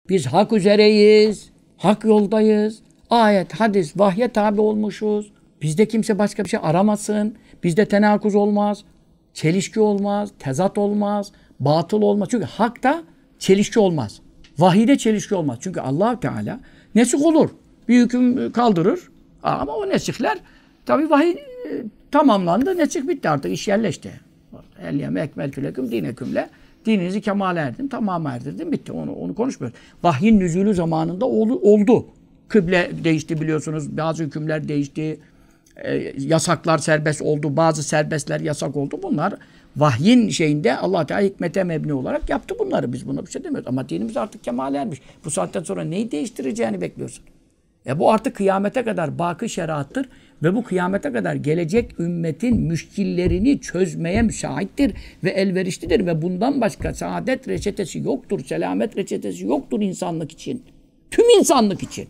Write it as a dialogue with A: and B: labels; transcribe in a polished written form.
A: Biz hak üzereyiz. Hak yoldayız. Ayet, hadis, vahye tabi olmuşuz. Bizde kimse başka bir şey aramasın. Bizde tenakuz olmaz. Çelişki olmaz. Tezat olmaz. Batıl olmaz. Çünkü hakta çelişki olmaz. Vahide çelişki olmaz. Çünkü Allah Teala nesih olur. Bir hüküm kaldırır. Ama o nesihler tabi vahiy tamamlandı. Nesih bitti artık. İş yerleşti. El-yeme ekmeltü leküm dinekümle. Dininizi kemale erdim. Tamama erdirdim. Bitti. Onu konuşmuyoruz. Vahyin nüzulü zamanında oldu. Kıble değişti biliyorsunuz. Bazı hükümler değişti. Yasaklar serbest oldu. Bazı serbestler yasak oldu. Bunlar vahyin şeyinde Allah Teala hikmete mebni olarak yaptı bunları. Biz buna bir şey demiyoruz. Ama dinimiz artık kemale ermiş. Bu saatten sonra neyi değiştireceğini bekliyorsun? Bu artık kıyamete kadar baki şeriattır ve bu kıyamete kadar gelecek ümmetin müşkillerini çözmeye müsaittir ve elverişlidir ve bundan başka saadet reçetesi yoktur, selamet reçetesi yoktur insanlık için. Tüm insanlık için.